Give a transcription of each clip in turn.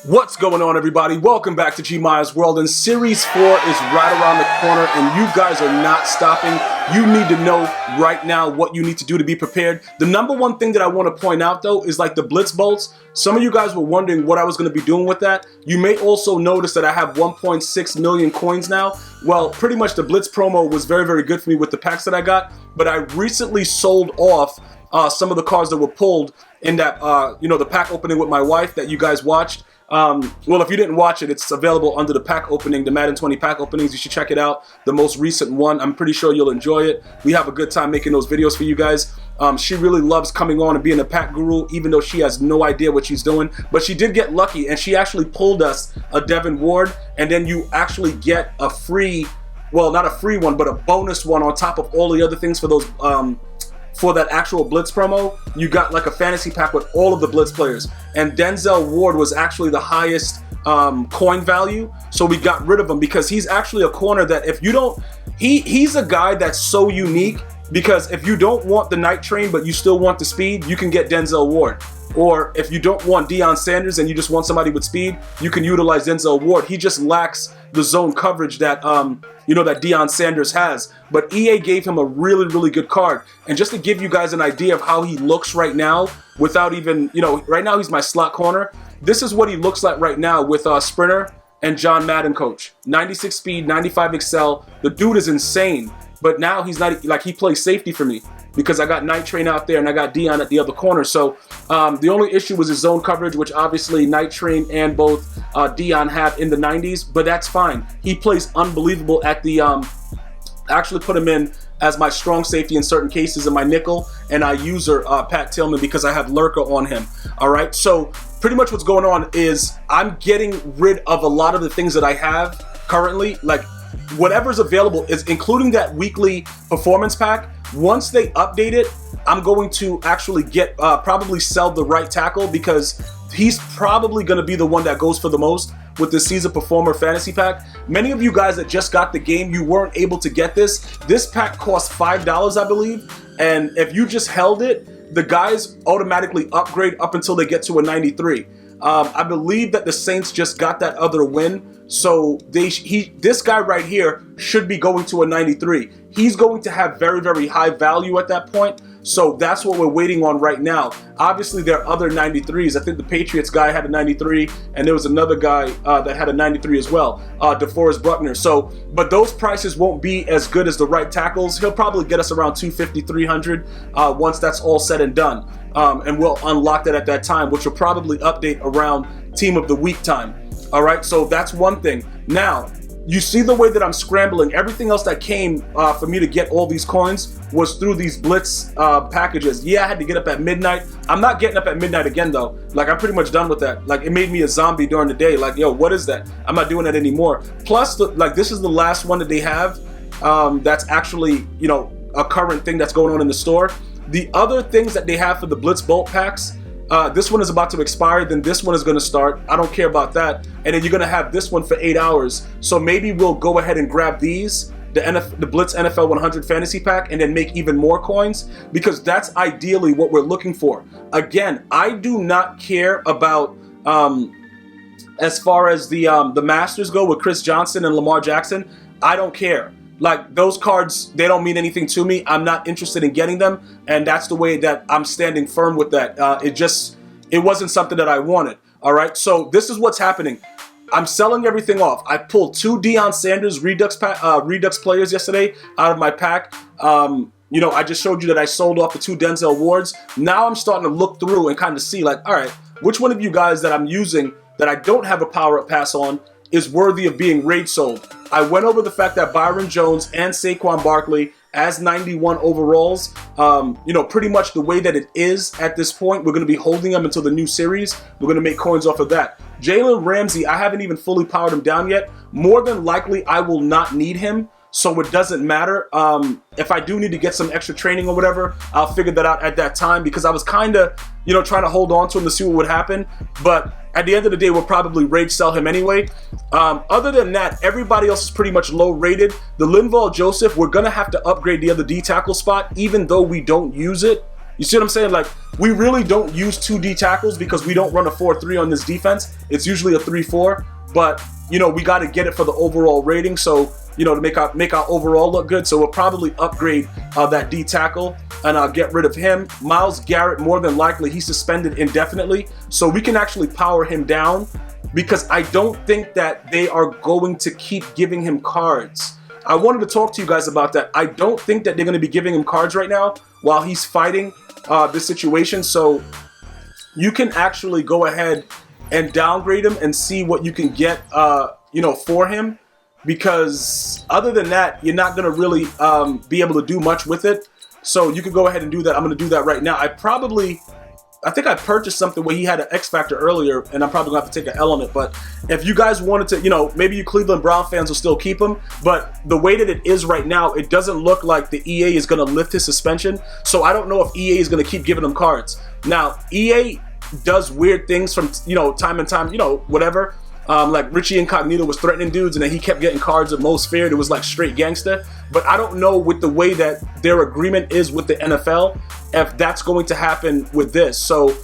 What's going on, everybody? Welcome back to GmiasWorld, and Series 4 is right around the corner, and you guys are not stopping. You need to know right now what you need to do to be prepared. The number one thing that I want to point out, though, is like the Blitz bolts. Some of you guys were wondering what I was going to be doing with that. You may also notice that I have 1.6 million coins now. Well, pretty much the Blitz promo was very, very good for me with the packs that I got, but I recently sold off some of the cards that were pulled in that, the pack opening with my wife that you guys watched. Well, if you didn't watch it, it's available under the pack opening, the Madden 20 pack openings. You should check it out. The most recent one. I'm pretty sure you'll enjoy it. We have a good time making those videos for you guys. She really loves coming on and being a pack guru, even though she has no idea what she's doing. But she did get lucky, and she actually pulled us a Devin Ward, and then you actually get a free, well, not a free one, but a bonus one on top of all the other things for those, for that actual Blitz promo. You got like a fantasy pack with all of the Blitz players, and Denzel Ward was actually the highest coin value, so we got rid of him because he's actually a corner that if you don't, he's a guy that's so unique, because if you don't want the night train but you still want the speed, you can get Denzel Ward. Or if you don't want Deion Sanders and you just want somebody with speed, you can utilize Denzel Ward. He just lacks the zone coverage that that Deion Sanders has. But EA gave him a really, really good card. And just to give you guys an idea of how he looks right now, without even, right now he's my slot corner. This is what he looks like right now with Sprinter and John Madden coach. 96 speed, 95 excel. The dude is insane. But now he's not, like, he plays safety for me because I got Night Train out there and I got Deion at the other corner. So the only issue was his zone coverage, which obviously Night Train and both Deion have in the 90s, but that's fine. He plays unbelievable at the, I actually put him in as my strong safety in certain cases in my nickel, and I use Pat Tillman because I have Lurker on him. All right, so pretty much what's going on is I'm getting rid of a lot of the things that I have currently, like whatever's available, is including that weekly performance pack. Once they update it, I'm going to actually get probably sell the right tackle, because he's probably going to be the one that goes for the most with the season performer fantasy pack. Many of you guys that just got the game, you weren't able to get this. This pack costs $5, I believe, and if you just held it, the guys automatically upgrade up until they get to a 93. I believe that the Saints just got that other win, so this guy right here should be going to a 93. He's going to have very, very high value at that point, so that's what we're waiting on right now. Obviously, there are other 93s. I think the Patriots guy had a 93, and there was another guy that had a 93 as well, DeForest Buckner. So, but those prices won't be as good as the right tackles. He'll probably get us around 250, 300 once that's all said and done. And we'll unlock that at that time, which will probably update around Team of the Week time. All right, so that's one thing. Now, you see the way that I'm scrambling. Everything else that came for me to get all these coins was through these Blitz packages. Yeah, I had to get up at midnight. I'm not getting up at midnight again, though. Like, I'm pretty much done with that. Like, it made me a zombie during the day. Like, yo, what is that? I'm not doing that anymore. Plus, this is the last one that they have that's actually, a current thing that's going on in the store. The other things that they have for the Blitz Bolt packs, this one is about to expire, then this one is going to start. I don't care about that. And then you're going to have this one for 8 hours. So maybe we'll go ahead and grab these, the Blitz NFL 100 Fantasy Pack, and then make even more coins, because that's ideally what we're looking for. Again, I do not care about, as far as the Masters go with Chris Johnson and Lamar Jackson, I don't care. Like, those cards, they don't mean anything to me. I'm not interested in getting them, and that's the way that I'm standing firm with that. It wasn't something that I wanted. All right, so this is what's happening. I'm selling everything off. I pulled 2 Deion Sanders Redux players yesterday out of my pack. I just showed you that I sold off the 2 Denzel Wards. Now I'm starting to look through and kind of see, like, all right, which one of you guys that I'm using that I don't have a power-up pass on is worthy of being raid sold. I went over the fact that Byron Jones and Saquon Barkley as 91 overalls, pretty much the way that it is at this point, we're going to be holding them until the new series. We're going to make coins off of that. Jalen Ramsey, I haven't even fully powered him down yet. More than likely, I will not need him, so it doesn't matter. If I do need to get some extra training or whatever, I'll figure that out at that time, because I was kind of, trying to hold on to him to see what would happen. But at the end of the day, we'll probably rage sell him anyway. Other than that, everybody else is pretty much low rated. The Linval Joseph, we're going to have to upgrade the other D tackle spot, even though we don't use it. You see what I'm saying? Like, we really don't use 2D tackles because we don't run a 4-3 on this defense. It's usually a 3-4, but you know, we got to get it for the overall rating. So, you know, to make our overall look good. So we'll probably upgrade that D tackle and get rid of him. Myles Garrett, more than likely, he's suspended indefinitely. So we can actually power him down because I don't think that they are going to keep giving him cards. I wanted to talk to you guys about that. I don't think that they're going to be giving him cards right now while he's fighting this situation. So you can actually go ahead and downgrade him and see what you can get, you know, for him. Because other than that, you're not going to really be able to do much with it. So you can go ahead and do that. I'm going to do that right now. I think I purchased something where he had an X Factor earlier, and I'm probably going to have to take an L on it. But if you guys wanted to, you know, maybe you Cleveland Brown fans will still keep him. But the way that it is right now, it doesn't look like the EA is going to lift his suspension. So I don't know if EA is going to keep giving him cards. Now, EA does weird things from, you know, time and time, you know, whatever. Like Richie Incognito was threatening dudes and then he kept getting cards at most feared. It was like straight gangster. But I don't know with the way that their agreement is with the NFL, if that's going to happen with this. So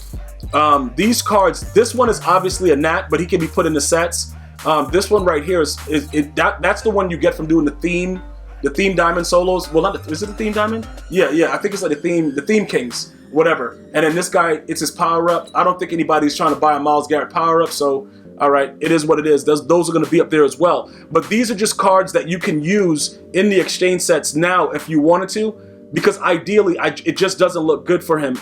these cards, this one is obviously a nat, but he can be put in the sets. This one right here that's the one you get from doing the theme diamond solos. Well, is it the theme diamond? Yeah, I think it's like the theme kings, whatever. And then this guy, it's his power up. I don't think anybody's trying to buy a Myles Garrett power up, so all right, it is what it is. Those are going to be up there as well. But these are just cards that you can use in the exchange sets now if you wanted to, because ideally, it just doesn't look good for him.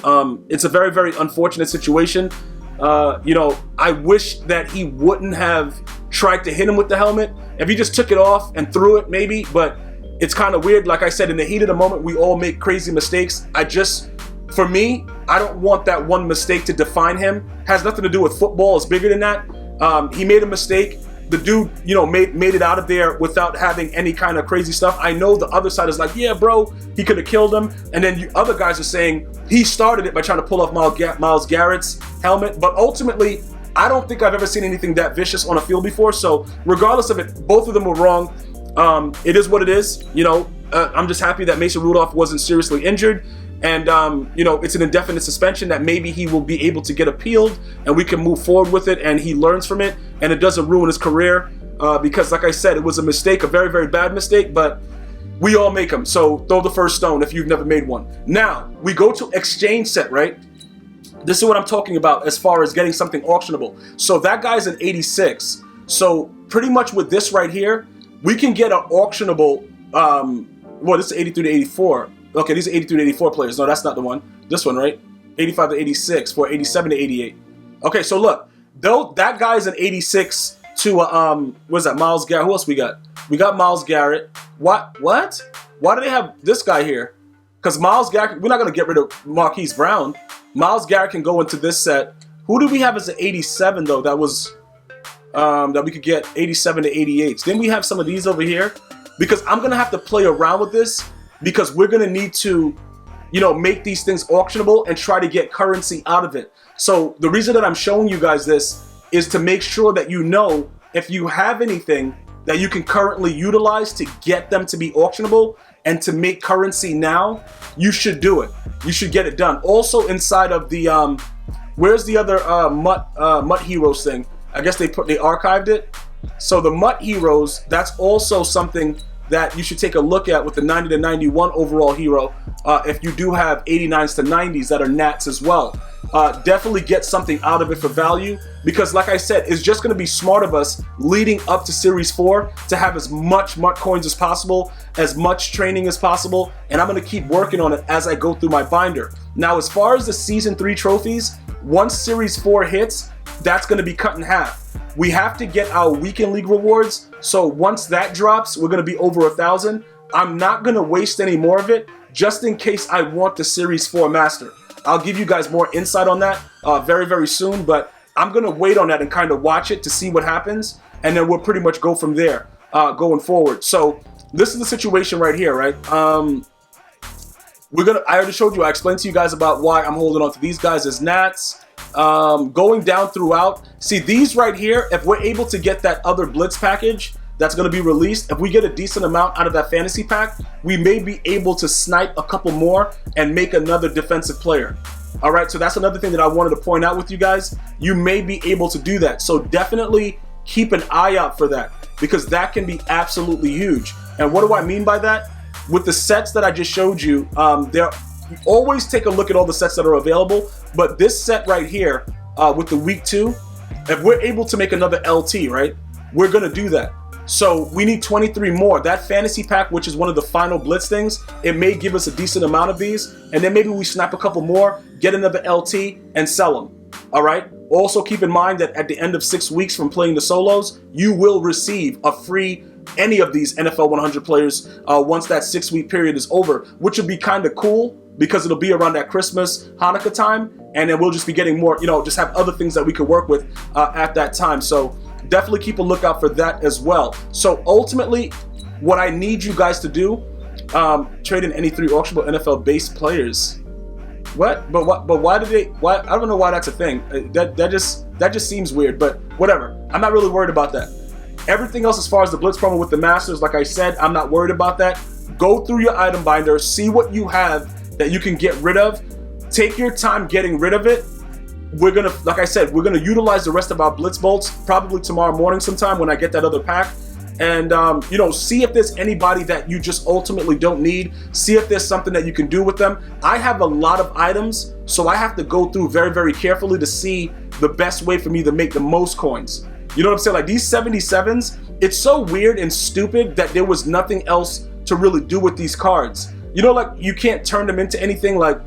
It's a very, very unfortunate situation. You know, I wish that he wouldn't have tried to hit him with the helmet. If he just took it off and threw it, maybe. But it's kind of weird. Like I said, in the heat of the moment, we all make crazy mistakes. For me, I don't want that one mistake to define him. Has nothing to do with football. It's bigger than that. He made a mistake. The dude, you know, made it out of there without having any kind of crazy stuff. I know the other side is like, yeah, bro, he could have killed him. And then other guys are saying he started it by trying to pull off Myles Garrett's helmet. But ultimately, I don't think I've ever seen anything that vicious on a field before. So regardless of it, both of them were wrong. It is what it is. You know, I'm just happy that Mason Rudolph wasn't seriously injured. And, you know, it's an indefinite suspension that maybe he will be able to get appealed and we can move forward with it and he learns from it and it doesn't ruin his career because, like I said, it was a mistake, a very, very bad mistake, but we all make them. So throw the first stone if you've never made one. Now, we go to exchange set, right? This is what I'm talking about as far as getting something auctionable. So that guy's an 86. So pretty much with this right here, we can get an auctionable, well, this is 83 to 84. Okay, these are 83 to 84 players. No, that's not the one. This one, right? 85 to 86 for 87 to 88. Okay, so look, though that guy's an 86 to what is that? Myles Garrett. Who else we got? We got Myles Garrett. What? Why do they have this guy here? Because Myles Garrett, we're not gonna get rid of Marquise Brown. Myles Garrett can go into this set. Who do we have as an 87 though? That was that we could get 87 to 88. Then we have some of these over here. Because I'm gonna have to play around with this. Because we're going to need to, you know, make these things auctionable and try to get currency out of it. So the reason that I'm showing you guys this is to make sure that you know if you have anything that you can currently utilize to get them to be auctionable and to make currency now, you should do it. You should get it done. Also inside of the, where's the other Mutt Heroes thing? I guess they archived it. So the Mutt Heroes, that's also something that you should take a look at with the 90 to 91 overall hero if you do have 89s to 90s that are nats as well. Definitely get something out of it for value because like I said, it's just going to be smart of us leading up to Series 4 to have as much Mutt coins as possible, as much training as possible, and I'm going to keep working on it as I go through my binder. Now, as far as the Season 3 trophies, once Series 4 hits, that's going to be cut in half. We have to get our Weekend League rewards, so once that drops, we're going to be over 1,000. I'm not going to waste any more of it, just in case I want the Series 4 Master. I'll give you guys more insight on that very, very soon, but I'm going to wait on that and kind of watch it to see what happens, and then we'll pretty much go from there going forward. So this is the situation right here, right? I already showed you, I explained to you guys about why I'm holding on to these guys as nats. Going down throughout, see these right here, if we're able to get that other Blitz package, that's going to be released, if we get a decent amount out of that fantasy pack, we may be able to snipe a couple more and make another defensive player. All right, so that's another thing that I wanted to point out with you guys. You may be able to do that. So definitely keep an eye out for that, because that can be absolutely huge. And what do I mean by that? With the sets that I just showed you, always take a look at all the sets that are available. But this set right here, with the week 2, if we're able to make another LT, right, we're going to do that. So we need 23 more. That fantasy pack, which is one of the final Blitz things, it may give us a decent amount of these. And then maybe we snap a couple more, get another LT, and sell them. All right? Also keep in mind that at the end of 6 weeks from playing the solos, you will receive a free any of these NFL 100 players once that 6-week period is over, which will be kind of cool because it'll be around that Christmas, Hanukkah time, and then we'll just be getting more, just have other things that we could work with at that time. So definitely keep a lookout for that as well. So ultimately, what I need you guys to do, trade in any 3 auctionable NFL-based players. What? But why did they? Why? I don't know why that's a thing. That just seems weird. But whatever. I'm not really worried about that. Everything else, as far as the Blitz promo with the Masters, like I said, I'm not worried about that. Go through your item binder, see what you have that you can get rid of. Take your time getting rid of it. We're gonna, like I said, we're gonna utilize the rest of our Blitz bolts probably tomorrow morning sometime when I get that other pack. And see if there's anybody that you just ultimately don't need. See if there's something that you can do with them. I have a lot of items, so I have to go through very, very carefully to see the best way for me to make the most coins. You know what I'm saying? Like these 77s, it's so weird and stupid that there was nothing else to really do with these cards. Like you can't turn them into anything, like,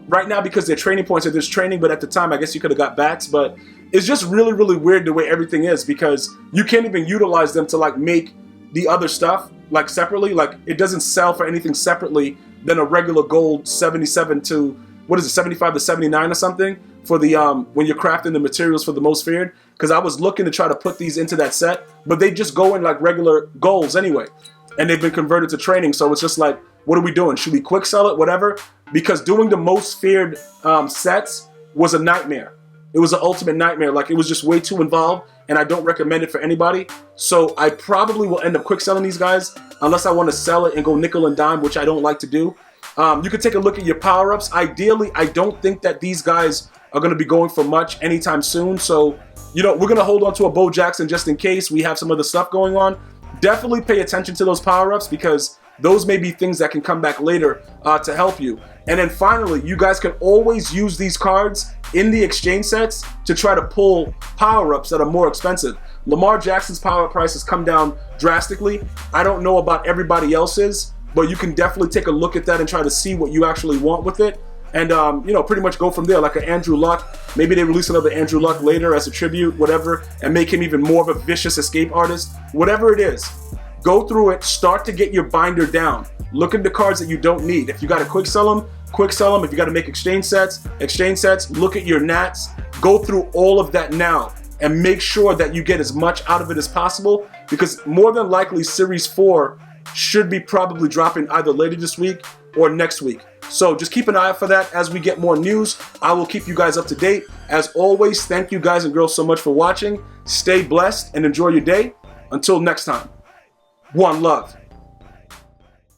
right now because they're training points or there's training, but at the time I guess you could have got bats, but it's just really, really weird the way everything is, because you can't even utilize them to like make the other stuff like separately. Like it doesn't sell for anything separately than a regular gold 77 to, 75 to 79 or something for the when you're crafting the materials for the most feared. Because I was looking to try to put these into that set, but they just go in like regular golds anyway, and they've been converted to training. So it's just like, what are we doing? Should we quick sell it? Whatever. Because doing the most feared sets was a nightmare. It was an ultimate nightmare. Like it was just way too involved, and I don't recommend it for anybody. So I probably will end up quick selling these guys unless I want to sell it and go nickel and dime, which I don't like to do. You could take a look at your power-ups. Ideally, I don't think that these guys are going to be going for much anytime soon. So, we're going to hold on to a Bo Jackson just in case we have some other stuff going on. Definitely pay attention to those power-ups, because those may be things that can come back later to help you. And then finally, you guys can always use these cards in the exchange sets to try to pull power-ups that are more expensive. Lamar Jackson's power price has come down drastically. I don't know about everybody else's, but you can definitely take a look at that and try to see what you actually want with it. And, pretty much go from there, like an Andrew Luck. Maybe they release another Andrew Luck later as a tribute, whatever, and make him even more of a vicious escape artist. Whatever it is, go through it, start to get your binder down. Look at the cards that you don't need. If you got to quick sell them, quick sell them. If you got to make exchange sets, look at your nats. Go through all of that now and make sure that you get as much out of it as possible, because more than likely Series 4 should be probably dropping either later this week or next week. So just keep an eye out for that. As we get more news, I will keep you guys up to date. As always, thank you guys and girls so much for watching. Stay blessed and enjoy your day. Until next time, one love.